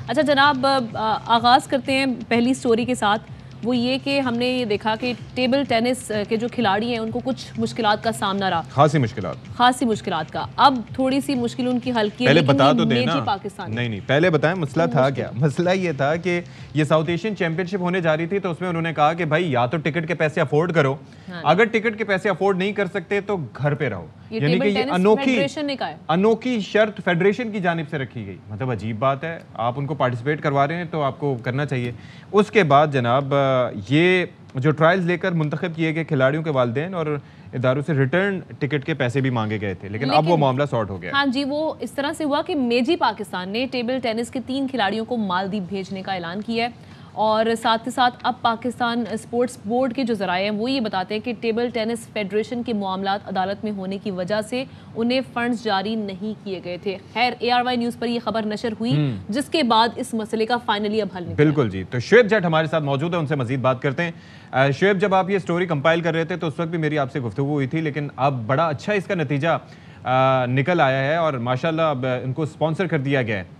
अच्छा जनाब, आगाज़ करते हैं पहली स्टोरी के साथ। वो ये कि हमने ये देखा कि टेबल टेनिस के जो खिलाड़ी हैं उनको कुछ मुश्किलात का सामना रहा, खासी मुश्किलात का। अब थोड़ी सी मुश्किल उनकी हल की है, पहले लेकिन बता ये तो देना। मेजी पाकिस्तान नहीं, पहले बताएं मसला था क्या। मसला ये था कि ये साउथ एशियन चैंपियनशिप होने जा रही थी, तो उसमें उन्होंने कहा कि भाई या तो टिकट के पैसे अफोर्ड करो, अगर टिकट के पैसे अफोर्ड नहीं कर सकते तो घर पे रहो। यानी कि ये अनोखी शर्त फेडरेशन की जानिब से रखी गई। मतलब अजीब बात है, आप उनको पार्टिसिपेट करवा रहे हैं तो आपको करना चाहिए। उसके बाद जनाब ये जो ट्रायल्स लेकर मुंतखब किए गए खिलाड़ियों के वालिदैन और इदारों से रिटर्न टिकट के पैसे भी मांगे गए थे, लेकिन अब वो मामला सॉर्ट हो गया। हाँ जी, वो इस तरह से हुआ कि मेजी पाकिस्तान ने टेबल टेनिस के 3 खिलाड़ियों को मालदीव भेजने का ऐलान किया है, और साथ ही साथ अब पाकिस्तान स्पोर्ट्स बोर्ड के जो ज़राए हैं वो ये बताते हैं कि टेबल टेनिस फेडरेशन के मामलात अदालत में होने की वजह से उन्हें फंड्स जारी नहीं किए गए थे। खैर ARY न्यूज़ पर ये खबर नशर हुई, जिसके बाद इस मसले का फाइनली अब हल निकला। बिल्कुल जी, तो शुएब जट हमारे साथ मौजूद है, उनसे मजीद बात करते हैं। शुएब, जब आप ये स्टोरी कंपाइल कर रहे थे तो उस वक्त भी मेरी आपसे गुफ्तगू हुई थी, लेकिन अब बड़ा अच्छा इसका नतीजा निकल आया है और माशाल्लाह अब इनको स्पॉन्सर कर दिया गया है।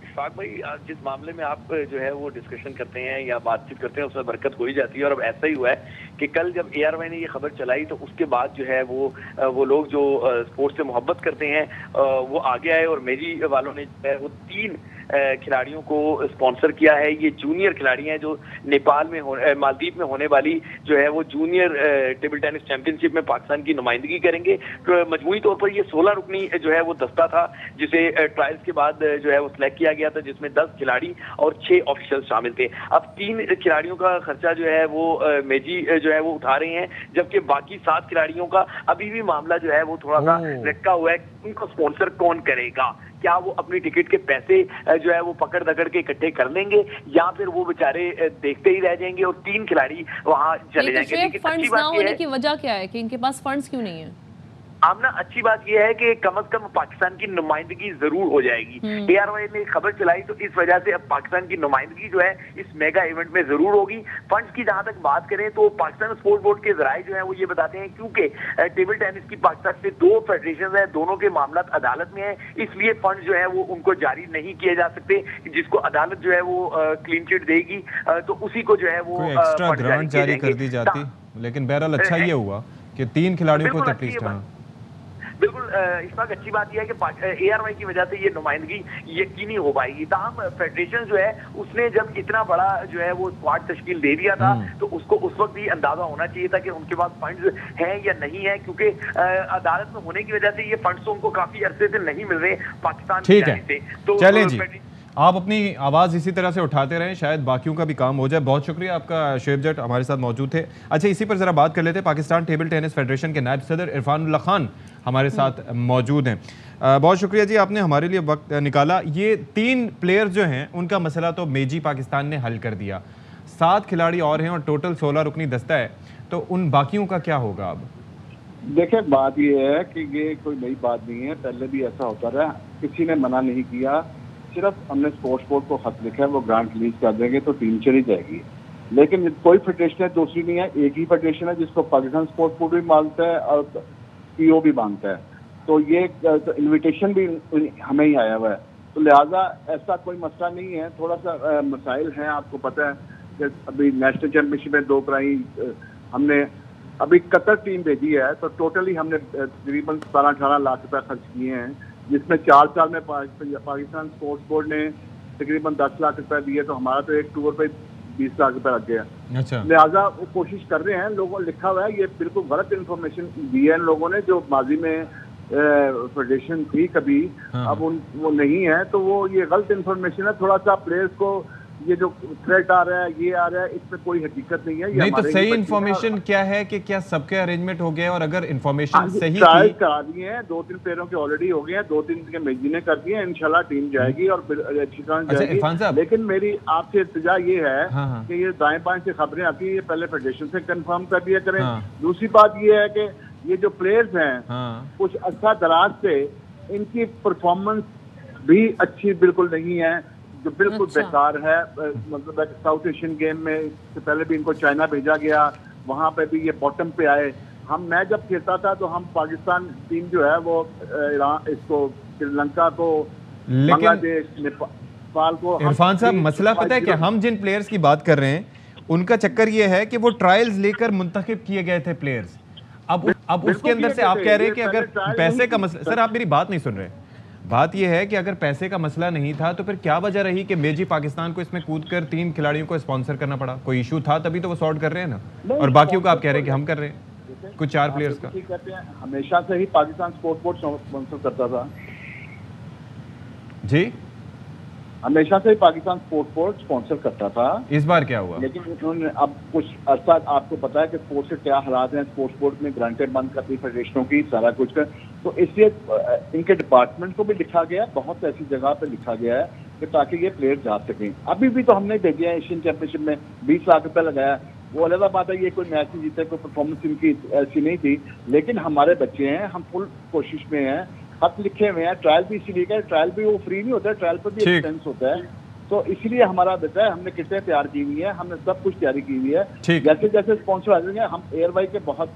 इशफाक भाई, जिस मामले में आप जो है वो डिस्कशन करते हैं या बातचीत करते हैं उसमें बरकत हो ही जाती है, और अब ऐसा ही हुआ है कि कल जब ARY ने ये खबर चलाई तो उसके बाद जो है वो लोग जो स्पोर्ट्स से मोहब्बत करते हैं वो आगे आए, और मेजी वालों ने जो है वो 3 खिलाड़ियों को स्पॉन्सर किया है। ये जूनियर खिलाड़ी हैं जो नेपाल में मालदीव में होने वाली जो है वो जूनियर टेबल टेनिस चैंपियनशिप में पाकिस्तान की नुमाइंदगी करेंगे। तो मजमूई तौर पर ये 16 रुकनी जो है वो दस्ता था, जिसे ट्रायल्स के बाद जो है वो सिलेक्ट किया गया था, जिसमें 10 खिलाड़ी और 6 ऑफिशियल शामिल थे। अब 3 खिलाड़ियों का खर्चा जो है वो मेजी जो है वो उठा रहे हैं, जबकि बाकी 7 खिलाड़ियों का अभी भी मामला जो है वो थोड़ा सा लटका हुआ है। उनको स्पॉन्सर कौन करेगा? क्या वो अपनी टिकट के पैसे जो है वो पकड़ दकड़ के इकट्ठे कर लेंगे, या फिर वो बेचारे देखते ही रह जाएंगे और 3 खिलाड़ी वहां चले जाएंगे? लेकिन फंड्स ना होने की वजह क्या है कि इनके पास फंड्स क्यों नहीं है? आमना, अच्छी बात यह है कि कम से कम पाकिस्तान की नुमाइंदगी जरूर हो जाएगी। ARY ने खबर चलाई तो इस वजह से अब पाकिस्तान की नुमाइंदगी जो है इस मेगा इवेंट में जरूर होगी। फंड्स की जहां तक बात करें तो पाकिस्तान स्पोर्ट्स बोर्ड के जराए जो है वो ये बताते हैं, क्योंकि टेबल टेनिस की पाकिस्तान से 2 फेडरेशन है, दोनों के मामला अदालत में है, इसलिए फंड जो है वो उनको जारी नहीं किए जा सकते। जिसको अदालत जो है वो क्लीन चिट देगी तो उसी को जो है वो एक्स्ट्रा ग्रांट जारी कर दी जाती। लेकिन बहरहाल अच्छा ये हुआ कि 3 खिलाड़ियों को तकलीफ। बिल्कुल इस बात अच्छी बात यह है कि ARY की वजह से ये नुमाइंदगी यकीनी हो पाएगी। ताहम फेडरेशन जो है उसने जब इतना बड़ा जो है वो स्क्वाड तश्कील दे दिया था तो उसको उस वक्त ही अंदाजा होना चाहिए था कि उनके पास फंड्स हैं या नहीं है, क्योंकि अदालत में होने की वजह से ये फंड्स उनको काफी अरसे से नहीं मिल रहे पाकिस्तान से। तो चलें जी, आप अपनी आवाज़ इसी तरह से उठाते रहें, शायद बाकियों का भी काम हो जाए। बहुत शुक्रिया आपका शुएब जट हमारे साथ मौजूद थे। अच्छा, इसी पर ज़रा बात कर लेते हैं। पाकिस्तान टेबल टेनिस फेडरेशन के नायब सदर इरफानुल्लाह खान हमारे साथ मौजूद हैं। बहुत शुक्रिया जी, आपने हमारे लिए वक्त निकाला। ये 3 प्लेयर जो हैं उनका मसला तो मेजी पाकिस्तान ने हल कर दिया, 7 खिलाड़ी और हैं और टोटल 16 रुकनी दस्ता है, तो उन बाकियों का क्या होगा? अब देखिए, बात ये है कि ये कोई नई बात नहीं है, पहले भी ऐसा होता रहा, किसी ने मना नहीं किया। सिर्फ हमने स्पोर्ट्स बोर्ड को खत लिखा है, वो ग्रांट रिलीज कर देंगे तो टीम चली जाएगी। लेकिन कोई फेडरेशन है दूसरी नहीं है, एक ही फेडरेशन है जिसको पाकिस्तान स्पोर्ट्स बोर्ड भी मांगता है और PO भी मांगता है। तो ये तो इन्विटेशन भी हमें ही आया हुआ है, तो लिहाजा ऐसा कोई मसला नहीं है। थोड़ा सा मसाइल हैं, आपको पता है कि अभी नेशनल चैंपियनशिप में 2 कराई, हमने अभी कतर टीम भेजी है, तो टोटली हमने तकरीबन 17-18 लाख रुपए खर्च किए हैं, जिसमें 4 साल में पाकिस्तान स्पोर्ट्स बोर्ड ने तकरीबन 10 लाख रुपए दिए, तो हमारा तो एक टूर पे 20 लाख रुपए लग गया। अच्छा, लिहाजा वो कोशिश कर रहे हैं, लोगों ने लिखा हुआ है, ये बिल्कुल गलत इन्फॉर्मेशन दी है इन लोगों ने, जो माजी में फेडरेशन थी कभी, अब वो नहीं है, तो वो ये गलत इन्फॉर्मेशन है। थोड़ा सा प्लेयर्स को ये जो थ्रेट आ रहा है, ये आ रहा है, इसमें कोई हकीकत नहीं है। नहीं, तो सही इन्फॉर्मेशन क्या है कि क्या सबके अरेंजमेंट हो गए? और अगर इन्फॉर्मेशन सही ट्रायल करा दिए हैं, 2-3 प्लेयरों के ऑलरेडी हो गए हैं, 2-3 के मेजी ने कर दिए हैं, इंशाल्लाह टीम जाएगी और अच्छी तरह जाएगी। लेकिन मेरी आपसे इल्तिजा ये है कि ये दाएं बाएं से खबरें आती है, ये पहले फेडरेशन से कंफर्म कर दिया करें। दूसरी बात ये है कि ये जो प्लेयर्स हैं कुछ अच्छा दराज से इनकी परफॉर्मेंस भी अच्छी बिल्कुल नहीं है, जो बिल्कुल बेकार है। मतलब साउथ एशियन गेम में इससे पहले भी इनको चाइना भेजा गया, वहां पे भी ये बॉटम पे आए। मैं जब खेलता था तो हम पाकिस्तान टीम जो है वो ईरान, इसको श्रीलंका को, बांग्लादेश, नेपाल, साल को। इरफान साहब, मसला पता है क्या, हम जिन प्लेयर्स की बात कर रहे हैं उनका चक्कर ये है कि वो ट्रायल्स लेकर मुंतखब किए गए थे प्लेयर्स। अब उसके अंदर से आप कह रहे हैं कि अगर पैसे का मसला, सर आप मेरी बात नहीं सुन रहे। बात यह है कि अगर पैसे का मसला नहीं था तो फिर क्या वजह रही कि मेजी पाकिस्तान को इसमें कूदकर 3 खिलाड़ियों को स्पॉन्सर करना पड़ा? कोई इशू था तभी तो वो सॉर्ट कर रहे हैं ना, और बाकियों का आप कह रहे हैं कि हम कर रहे हैं, कुछ 4 प्लेयर्स का। कहते हैं हमेशा से ही पाकिस्तान स्पोर्ट्स बोर्ड स्पॉन्सर करता था जी, हमेशा से ही पाकिस्तान स्पोर्ट्स बोर्ड स्पॉन्सर करता था। इस बार क्या हुआ? लेकिन उन्होंने अब कुछ अर्सा, आपको पता है कि स्पोर्ट्स के क्या हालात हैं, स्पोर्ट्स बोर्ड में ग्रांटेड बंद करती फेडरेशनों की सारा कुछ कर, तो इसलिए इनके डिपार्टमेंट को भी लिखा गया, बहुत ऐसी जगह पे लिखा गया है कि ताकि ये प्लेयर जा सकें। अभी भी तो हमने भेजे हैं एशियन चैंपियनशिप में 20 लाख रुपए लगाया, वो अलग बात है, ये कोई मैच नहीं जीते, कोई परफॉर्मेंस इनकी ऐसी नहीं थी, लेकिन हमारे बच्चे हैं, हम फुल कोशिश में हैं, खत लिखे हुए हैं, ट्रायल भी इसीलिए का, ट्रायल भी वो फ्री नहीं होता है, ट्रायल पर भी एक्सपेंस होता है, तो इसीलिए हमारा बेटा है, हमने किटें तैयार की हुई है, हमने सब कुछ तैयारी की हुई है। जैसे जैसे स्पॉन्सर आ जाएंगे, हम एयरवाई के बहुत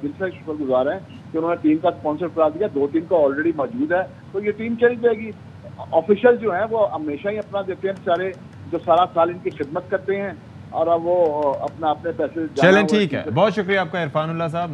दिल से शुक्रगुजार हैं कि उन्होंने टीम का स्पॉन्सर करा दिया, 2 टीम का ऑलरेडी मौजूद है, तो ये टीम चली जाएगी। ऑफिशियल जो है वो हमेशा ही अपना देते हैं बेचारे, जो सारा साल इनकी खिदमत करते हैं, और अब वो अपना अपने पैसे। चलें, ठीक है, बहुत शुक्रिया आपका इरफानुल्लाह साहब।